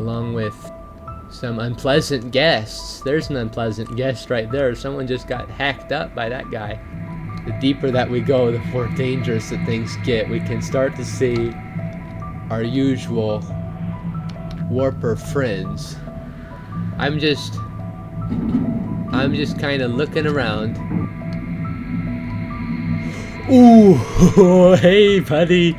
along with some unpleasant guests. There's an unpleasant guest right there. Someone just got hacked up by that guy. The deeper that we go, the more dangerous that things get. We can start to see our usual warper friends. I'm just kind of looking around. Ooh, hey buddy,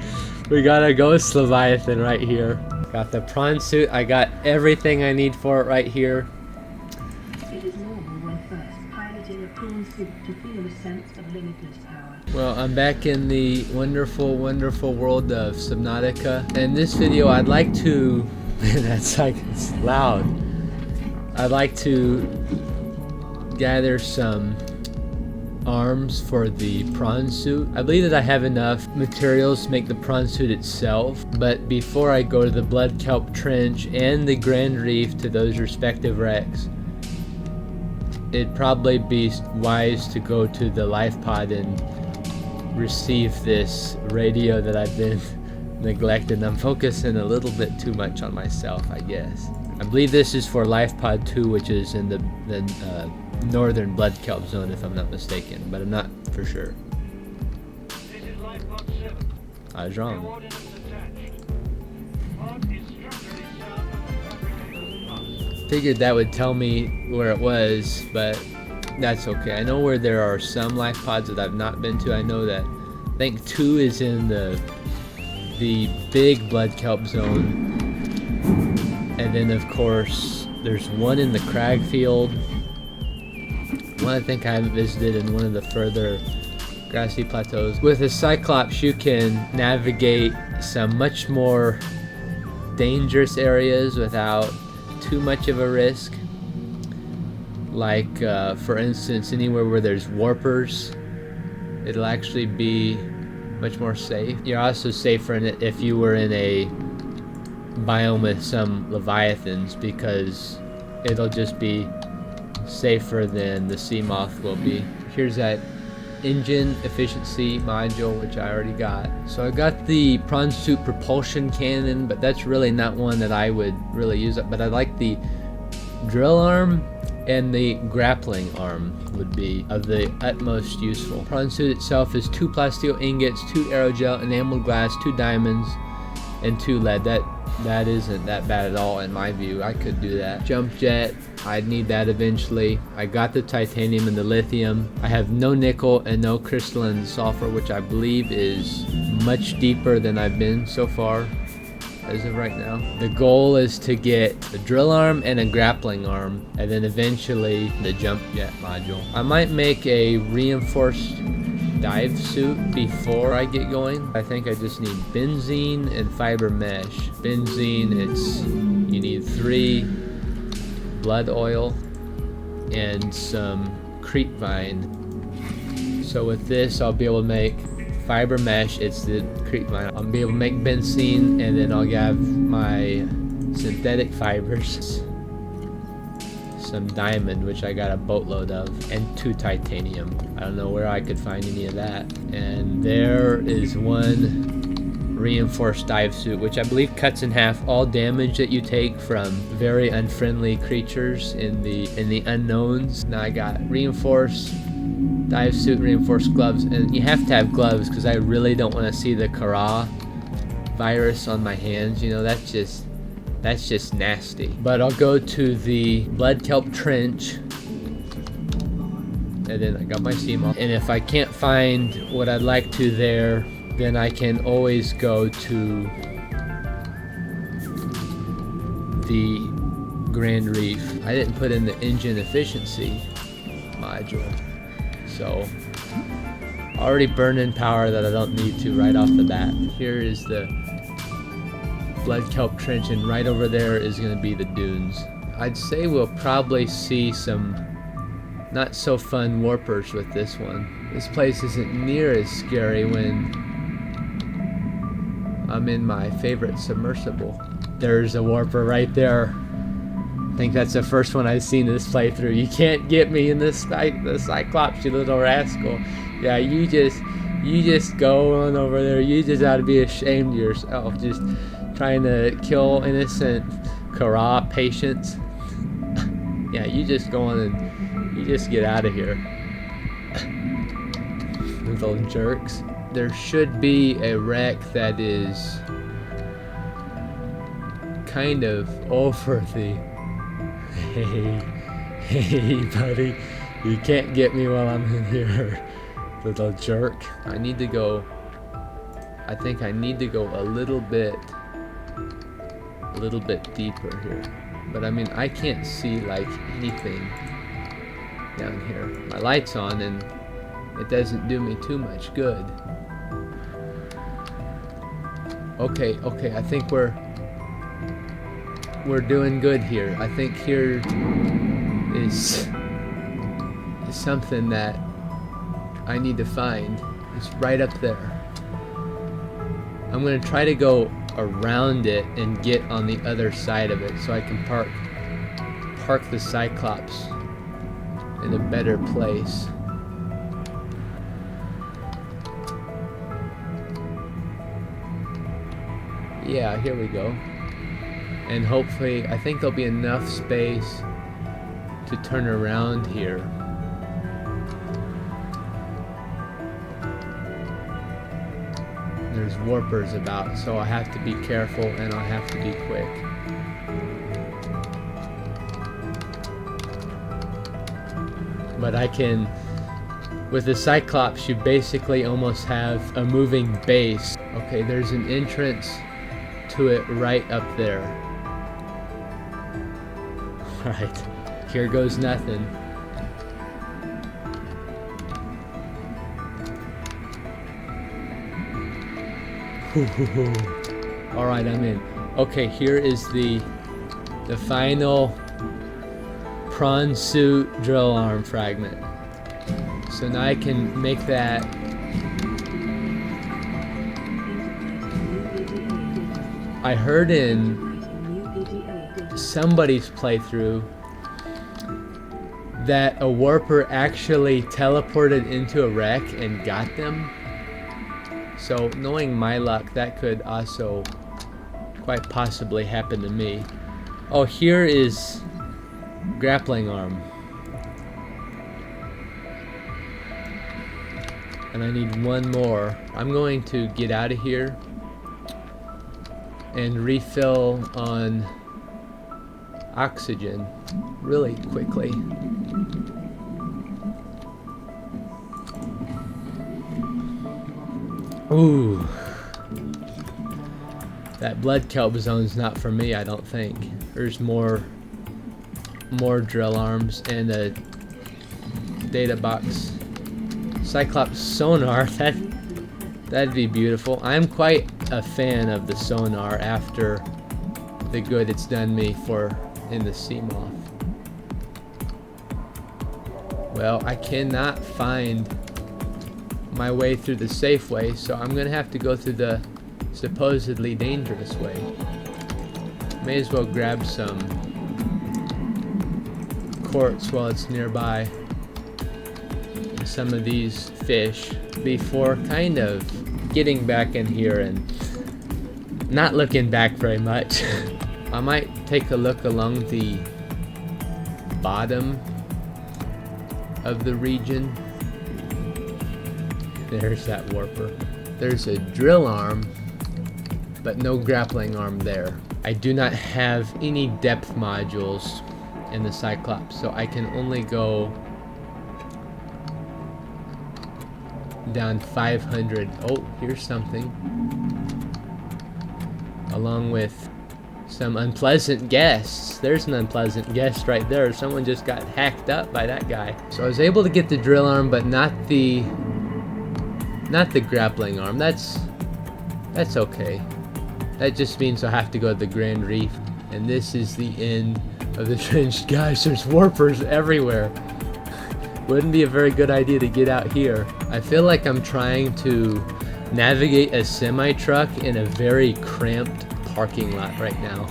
we got a ghost Leviathan right here. Got the prawn suit. I got everything I need for it right here. It is normal when first piloting a prawn suit to feel a sense of limitless power. Well, I'm back in the wonderful, wonderful world of Subnautica. In this video, I'd like to... that's like, it's loud. I'd like to gather some arms for the prawn suit. I believe that I have enough materials to make the prawn suit itself, but before I go to the Blood Kelp Trench and the Grand Reef to those respective wrecks, it'd probably be wise to go to the life pod and receive this radio that I've been neglecting. I'm focusing a little bit too much on myself, I guess. I believe this is for Life Pod 2, which is in the northern blood kelp zone, if I'm not mistaken, but I'm not for sure. I was wrong. Figured that would tell me where it was, but that's okay. I know where there are some life pods that I've not been to. I know that I think 2 is in the big blood kelp zone, and then of course there's one in the crag field. One I think I haven't visited in one of the further grassy plateaus. With a Cyclops, you can navigate some much more dangerous areas without too much of a risk. Like, for instance, anywhere where there's warpers, it'll actually be much more safe. You're also safer in it if you were in a biome with some Leviathans, because it'll just be safer than the sea moth will be. Here's that engine efficiency module, which I already got. So I got the prawn suit propulsion cannon, but that's really not one that I would really use up. But I like the drill arm and the grappling arm would be of the utmost useful. Prawn suit itself is 2 plasteel ingots, 2 aerogel, enameled glass, 2 diamonds, and 2 lead. That isn't that bad at all in my view. I could do that. Jump jet, I'd need that eventually. I got the titanium and the lithium. I have no nickel and no crystalline sulfur, which I believe is much deeper than I've been so far as of right now. The goal is to get a drill arm and a grappling arm, and then eventually the jump jet module. I might make a reinforced dive suit before I get going. I think I just need benzene and fiber mesh. Benzene, you need 3 blood oil and some creepvine. So with this, I'll be able to make fiber mesh. It's the creepvine. I'll be able to make benzene, and then I'll have my synthetic fibers, some diamond, which I got a boatload of, and 2 titanium. I don't know where I could find any of that. And there is 1 reinforced dive suit, which I believe cuts in half all damage that you take from very unfriendly creatures in the unknowns. Now I got reinforced dive suit, reinforced gloves, and you have to have gloves because I really don't want to see the Kara virus on my hands. You know, that's just nasty. But I'll go to the Blood Kelp Trench, and then I got my sea moth. And if I can't find what I'd like to there, then I can always go to the Grand Reef. I didn't put in the engine efficiency module, so already burning power that I don't need to right off the bat. Here is the Blood Kelp Trench, and right over there is going to be the dunes. I'd say we'll probably see some not so fun warpers with this one. This place isn't near as scary when I'm in my favorite submersible. There's a warper right there. I think that's the first one I've seen in this playthrough. You can't get me in this fight, the Cyclops, you little rascal. Yeah, you just go on over there. You just ought to be ashamed of yourself, just trying to kill innocent Kara patience. Yeah, you just go on and you just get out of here. Little jerks. There should be a wreck that is kind of over the... Hey, buddy. You can't get me while I'm in here. Little jerk. I need to go... I think I need to go a little bit deeper here. But I mean, I can't see like anything down here. My light's on and it doesn't do me too much good. Okay, I think we're doing good here. I think here is something that I need to find. It's right up there. I'm gonna try to go around it and get on the other side of it so I can park the Cyclops in a better place. Yeah, here we go. And hopefully, I think there'll be enough space to turn around here. There's warpers about, so I have to be careful and I have to be quick. But I can, with the Cyclops, you basically almost have a moving base. Okay, there's an entrance to it right up there. Alright, here goes nothing. Alright, I'm in. Okay, here is the final prawn suit drill arm fragment. So now I can make that. I heard in somebody's playthrough that a warper actually teleported into a wreck and got them. So knowing my luck, that could also quite possibly happen to me. Oh, here is grappling arm. And I need one more. I'm going to get out of here and refill on oxygen really quickly. Ooh. That blood kelp zone's not for me, I don't think. There's more drill arms and a data box. Cyclops sonar, that'd be beautiful. I'm quite a fan of the sonar after the good it's done me in the sea moth. Well, I cannot find my way through the safe way, so I'm gonna have to go through the supposedly dangerous way. May as well grab some quartz while it's nearby. Some of these fish before kind of getting back in here and not looking back very much. I might take a look along the bottom of the region. There's that warper. There's a drill arm, but no grappling arm there. I do not have any depth modules in the Cyclops, so I can only go down 500. Oh, here's something. Along with some unpleasant guests. There's an unpleasant guest right there. Someone just got hacked up by that guy. So I was able to get the drill arm, but not the grappling arm. That's okay. That just means I have to go to the Grand Reef. And this is the end of the trench. Guys, there's warpers everywhere. Wouldn't be a very good idea to get out here. I feel like I'm trying to navigate a semi-truck in a very cramped parking lot right now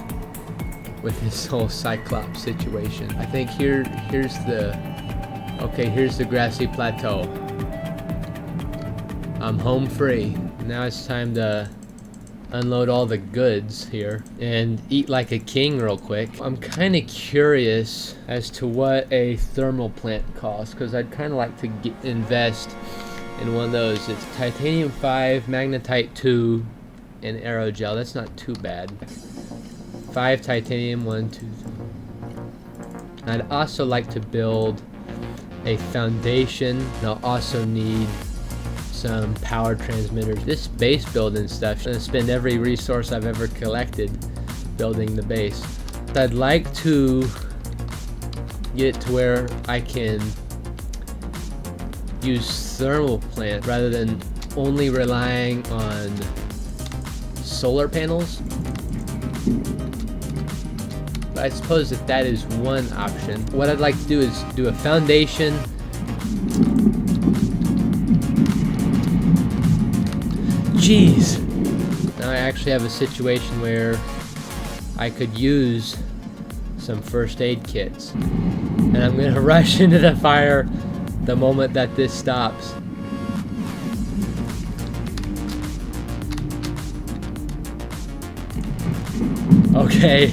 with this whole Cyclops situation. I think here's the grassy plateau. I'm home free. Now it's time to unload all the goods here and eat like a king real quick. I'm kind of curious as to what a thermal plant costs, because I'd kind of like to invest in one of those. It's titanium 5, magnetite 2, and aerogel. That's not too bad. 5 titanium, 1, 2, 3. I'd also like to build a foundation, and I'll also need some power transmitters. This base building stuff, I'm gonna spend every resource I've ever collected building the base. I'd like to get to where I can use thermal plant rather than only relying on solar panels. But I suppose that is one option. What I'd like to do is do a foundation, jeez! Now I actually have a situation where I could use some first aid kits. And I'm gonna rush into the fire the moment that this stops. Okay,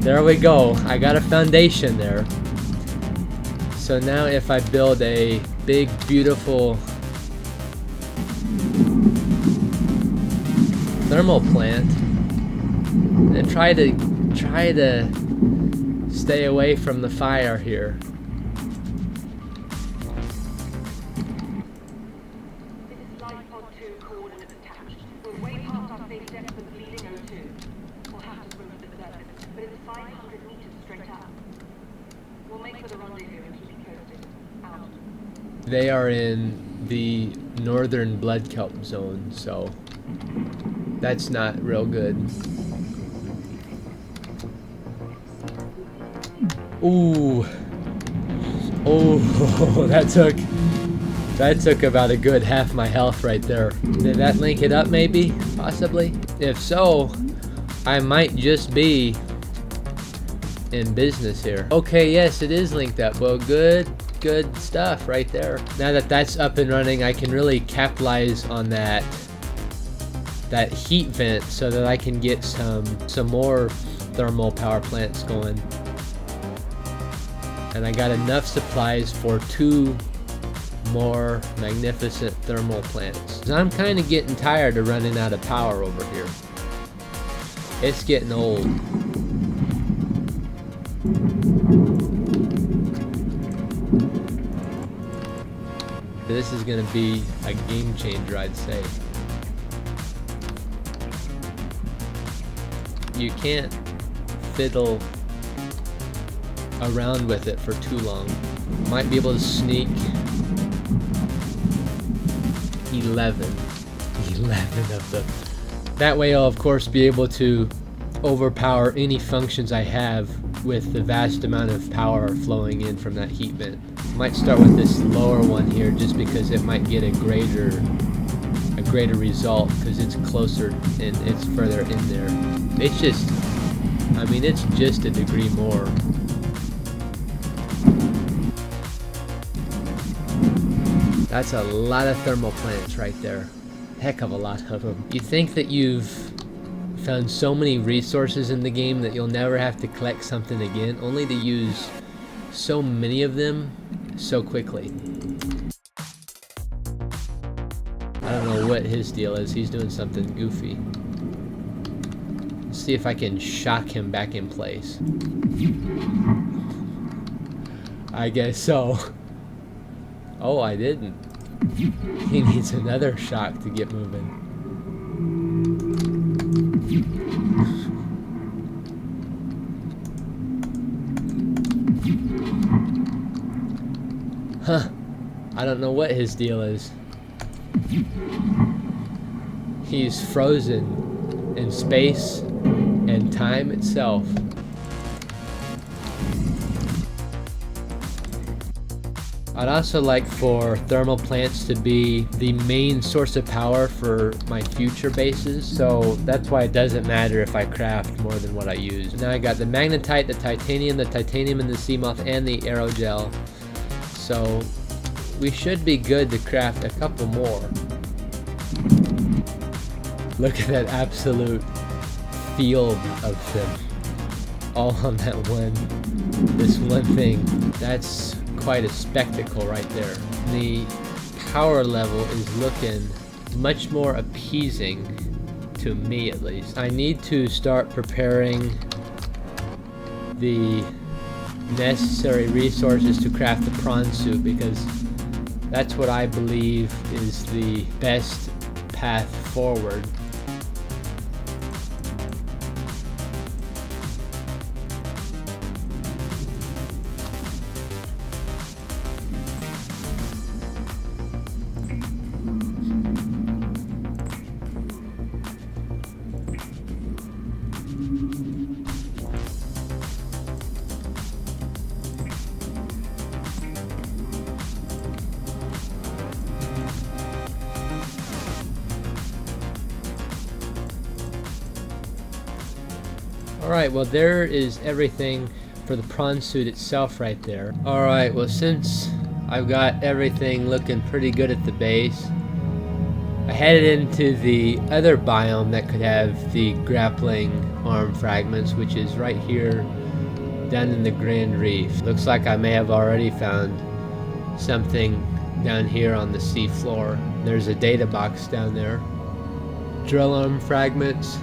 there we go. I got a foundation there. So now if I build a big, beautiful thermal plant and try to stay away from the fire here. This is Life Pod 2 coordinates attached. We're way past our safe depth of bleeding O2. We'll have to swim for the surface, but it's 500 meters straight up. We'll make for the rendezvous and keep you posted. Out. They are in the northern blood kelp zone, so that's not real good. Ooh. Oh, that took about a good half my health right there. Did that link it up maybe? Possibly? If so, I might just be in business here. Okay, yes, it is linked up. Well, good stuff right there. Now that that's up and running, I can really capitalize on that heat vent so that I can get some more thermal power plants going. And I got enough supplies for 2 more magnificent thermal plants. I'm kind of getting tired of running out of power over here. It's getting old. This is gonna be a game changer, I'd say. You can't fiddle around with it for too long. Might be able to sneak 11 of them. That way I'll of course be able to overpower any functions I have with the vast amount of power flowing in from that heat vent. Might start with this lower one here just because it might get a greater result because it's closer and it's further in there. It's just, I mean, it's just a degree more. That's a lot of thermal plants right there. Heck of a lot of them. You think that you've found so many resources in the game that you'll never have to collect something again, only to use so many of them so quickly. I don't know what his deal is. He's doing something goofy. Let's see if I can shock him back in place. I guess so. Oh, I didn't. He needs another shock to get moving. Huh. I don't know what his deal is. He's frozen in space and time itself. I'd also like for thermal plants to be the main source of power for my future bases, so that's why it doesn't matter if I craft more than what I use. Now I got the magnetite, the titanium in the sea moth, and the aerogel, so we should be good to craft a couple more. Look at that absolute field of them. All on this one thing. That's quite a spectacle right there. The power level is looking much more appeasing, to me at least. I need to start preparing the necessary resources to craft the prawn suit, because that's what I believe is the best path forward. Alright, well there is everything for the prawn suit itself right there. Alright, well since I've got everything looking pretty good at the base, I headed into the other biome that could have the grappling arm fragments, which is right here down in the Grand Reef. Looks like I may have already found something down here on the sea floor. There's a data box down there. Drill arm fragments.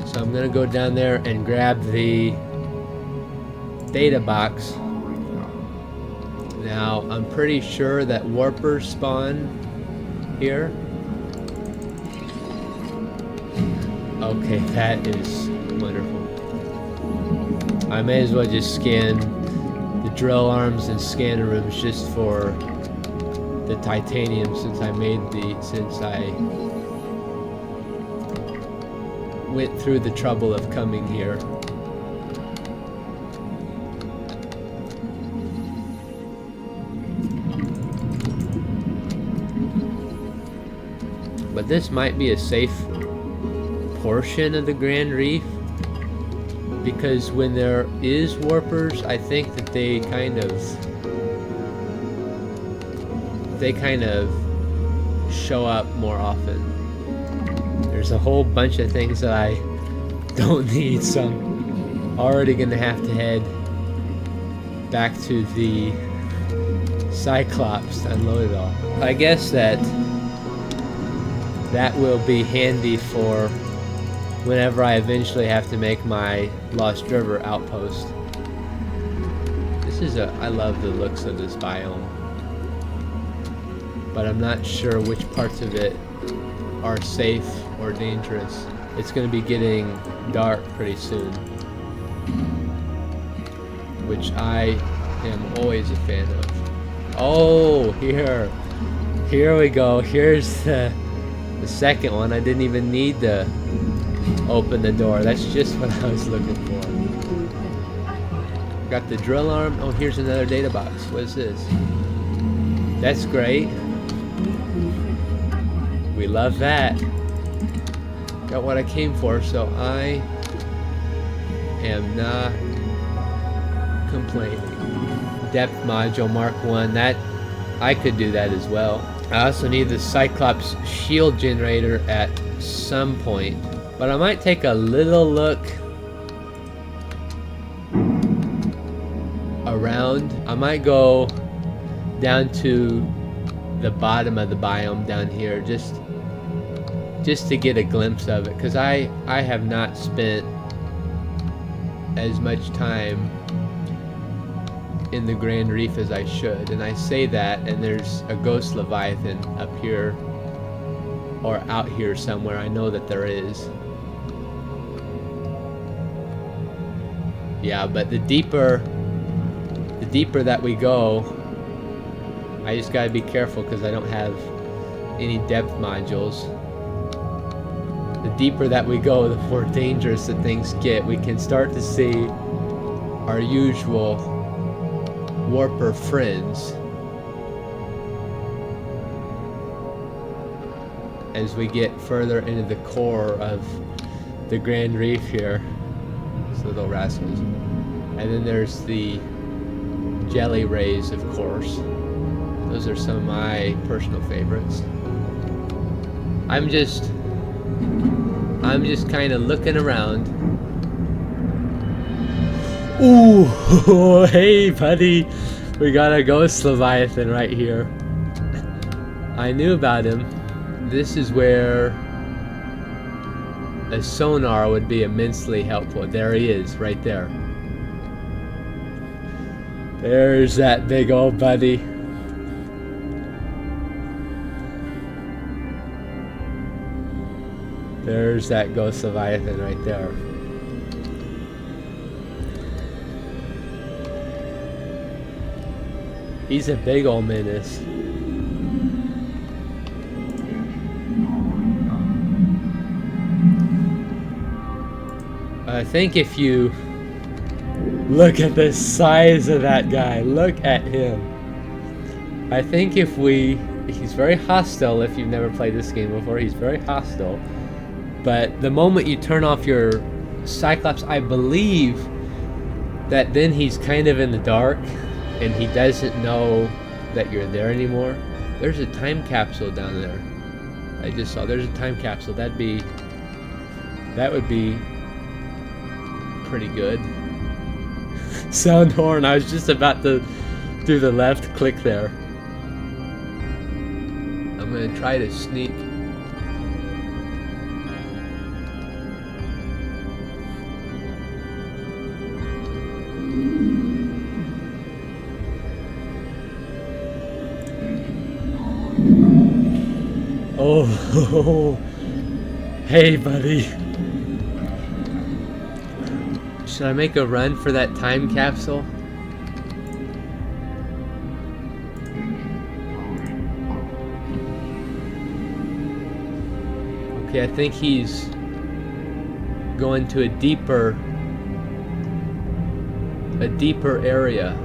So I'm gonna go down there and grab the data box. Now I'm pretty sure that warpers spawn here. Okay, that is wonderful. I may as well just scan the drill arms and scanner rooms just for the titanium, since I went through the trouble of coming here. But this might be a safe portion of the Grand Reef, because when there is warpers, I think that they kind of show up more often. There's a whole bunch of things that I don't need, so I'm already gonna have to head back to the Cyclops to unload it all. I guess that will be handy for whenever I eventually have to make my Lost River outpost. I love the looks of this biome, but I'm not sure which parts of it are safe or dangerous. It's going to be getting dark pretty soon, which I am always a fan of. Oh, here we go. Here's the second one. I didn't even need to open the door. That's just what I was looking for. Got the drill arm. Oh, here's another data box. What is this? That's great. We love that. Got what I came for, so I am not complaining. Depth module Mark 1. That I could do that as well. I also need the Cyclops shield generator at some point, but I might take a little look around. I might go down to the bottom of the biome down here just to get a glimpse of it, because I have not spent as much time in the Grand Reef as I should, and I say that, and there's a ghost Leviathan up here or out here somewhere. I know that there is. Yeah, but the deeper that we go, I just gotta be careful because I don't have any depth modules. The deeper that we go, the more dangerous that things get. We can start to see our usual warper friends as we get further into the core of the Grand Reef here. These little rascals. And then there's the jelly rays, of course. Those are some of my personal favorites. I'm just I'm just kind of looking around. Ooh, hey buddy, we got a ghost Leviathan right here. I knew about him. This is where a sonar would be immensely helpful. There he is, right there. There's that big old buddy. There's that ghost Leviathan right there. He's a big old menace. I think if you look at the size of that guy, look at him. I think if he's very hostile. If you've never played this game before, he's very hostile. But the moment you turn off your Cyclops, I believe that then he's kind of in the dark and he doesn't know that you're there anymore. There's a time capsule down there. I just saw there's a time capsule. That would be pretty good. Sound horn. I was just about to do the left click there. I'm gonna try to sneak. Oh, hey buddy. Should I make a run for that time capsule? Okay, I think he's going to a deeper area.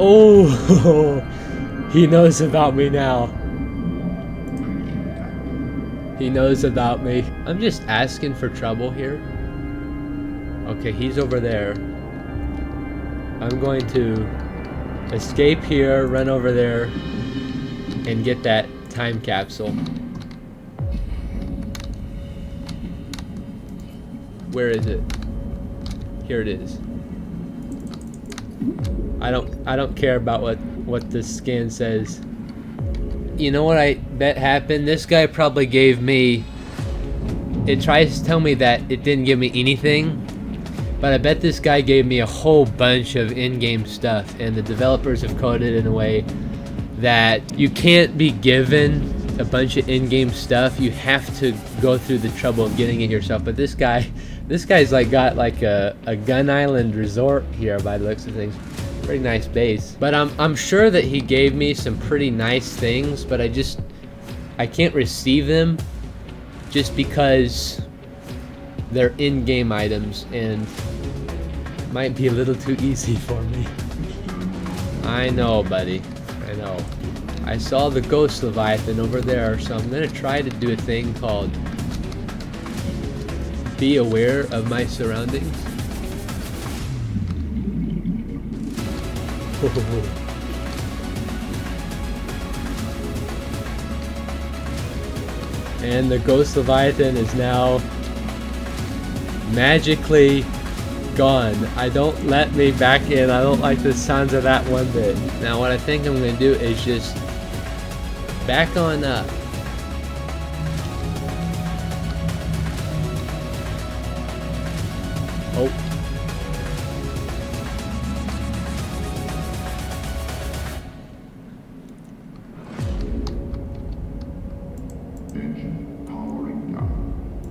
Oh, he knows about me now. He knows about me. I'm just asking for trouble here. Okay, he's over there. I'm going to escape here, run over there, and get that time capsule. Where is it? Here it is. I don't care about what this scan says. You know what I bet happened? This guy probably gave me... It tries to tell me that it didn't give me anything, but I bet this guy gave me a whole bunch of in-game stuff, and the developers have coded in a way that you can't be given a bunch of in-game stuff. You have to go through the trouble of getting it yourself. But this guy's like got like a Gun Island resort here by the looks of things. Pretty nice base. But I'm sure that he gave me some pretty nice things, but I can't receive them just because they're in-game items and might be a little too easy for me. I know, buddy. I know. I saw the ghost Leviathan over there, so I'm gonna try to do a thing called be aware of my surroundings. And the ghost Leviathan is now magically gone. Don't let me back in. I don't like the sounds of that one bit. Now what I think I'm going to do is just back on up. Oh.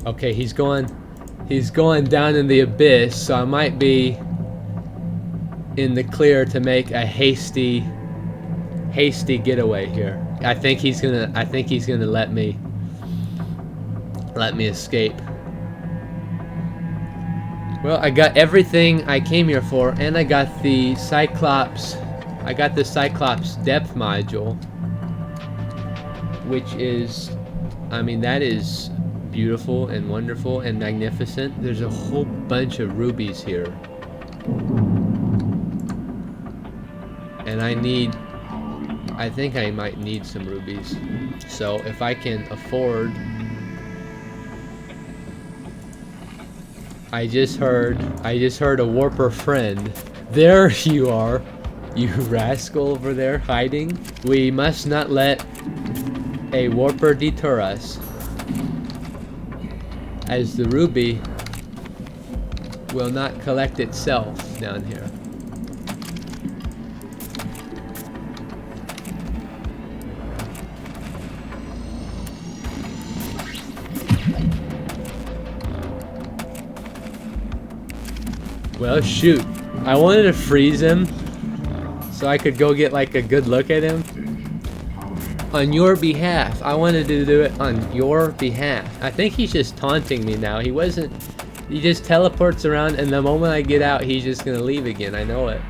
Okay, he's going down in the abyss, so I might be in the clear to make a hasty getaway here. I think he's gonna let me escape. Well, I got everything I came here for, and I got the Cyclops depth module, which is, I mean, that is beautiful and wonderful and magnificent. There's a whole bunch of rubies here. And I think I might need some rubies. So if I can afford... I just heard a warper friend. There you are, you rascal over there hiding. We must not let a warper deter us, as the ruby will not collect itself down here. Well, shoot. I wanted to freeze him so I could go get like a good look at him. On your behalf. I wanted to do it on your behalf. I think he's just taunting me now. He just teleports around, and the moment I get out, he's just gonna leave again. I know it.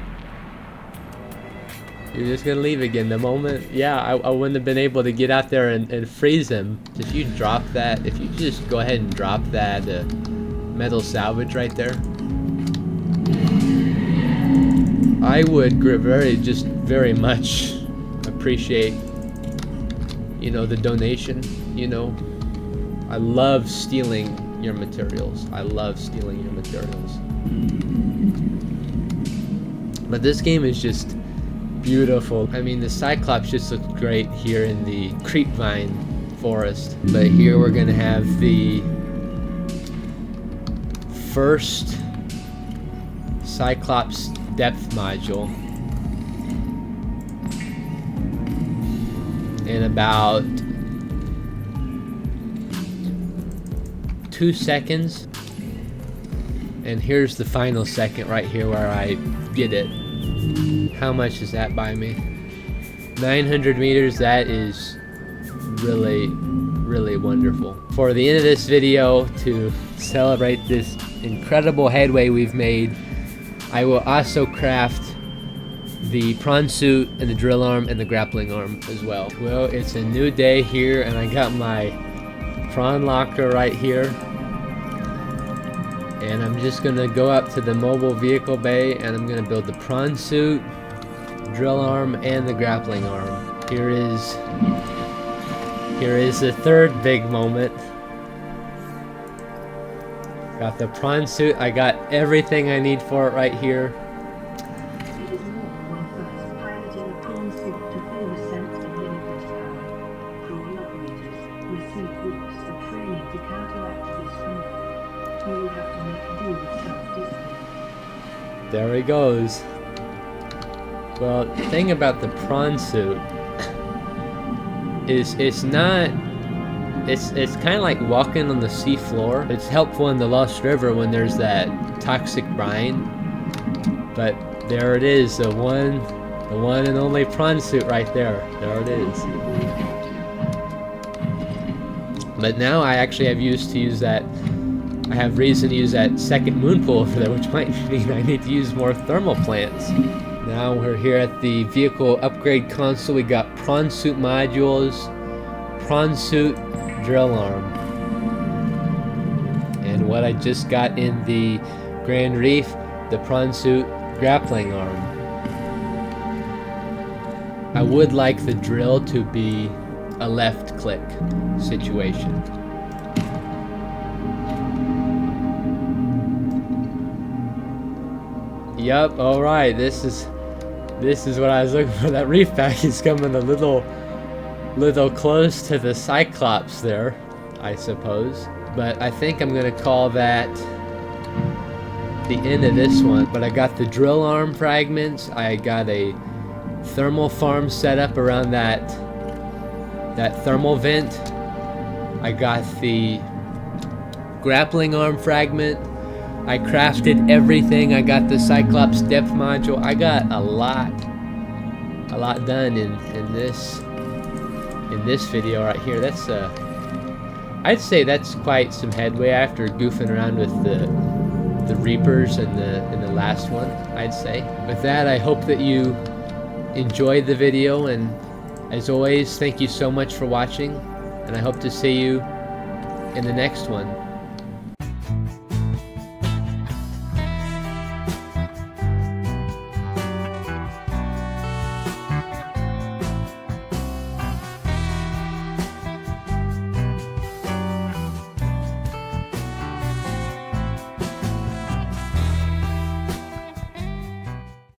You're just gonna leave again. The moment, yeah, I wouldn't have been able to get out there and freeze him. If you drop that, if you just go ahead and drop that metal salvage right there, I would very much appreciate, you know, the donation. You know, I love stealing your materials. I love stealing your materials. But this game is just beautiful. I mean, the Cyclops just looks great here in the creepvine forest. But here we're gonna have the first Cyclops depth module in about 2 seconds, and here's the final second right here where I get it. How much does that buy me? 900 meters. That is really, really wonderful. For the end of this video, to celebrate this incredible headway we've made, I will also craft the prawn suit and the drill arm and the grappling arm as well. Well, it's a new day here, and I got my prawn locker right here. And I'm just gonna go up to the mobile vehicle bay, and I'm gonna build the prawn suit, drill arm, and the grappling arm. Here is the third big moment. Got the prawn suit. I got everything I need for it right here. It is more when first piloting a prawn suit to full ascent and limited power. Prawn operators receive weeks of training to counteract this move. You will have to make do with self-discipline. There he goes. Well, the thing about the prawn suit is it's kind of like walking on the sea floor. It's helpful in the Lost River when there's that toxic brine. But there it is, the one and only prawn suit right there. There it is. But now I actually have I have reason to use that second moon pool over there, which might mean I need to use more thermal plants. Now we're here at the vehicle upgrade console. We got prawn suit modules, prawn suit, drill arm, and what I just got in the Grand Reef, the prawn suit grappling arm. I would like the drill to be a left click situation. Yup, alright, this is what I was looking for. That reef pack is coming a little close to the Cyclops there, I suppose. But I think I'm gonna call that the end of this one. But I got the drill arm fragments. I got a thermal farm set up around that thermal vent. I got the grappling arm fragment. I crafted everything. I got the Cyclops depth module. I got a lot done in this video right here. That's I'd say that's quite some headway after goofing around with the Reapers in the last one, I'd say. With that, I hope that you enjoyed the video, and as always, thank you so much for watching, and I hope to see you in the next one.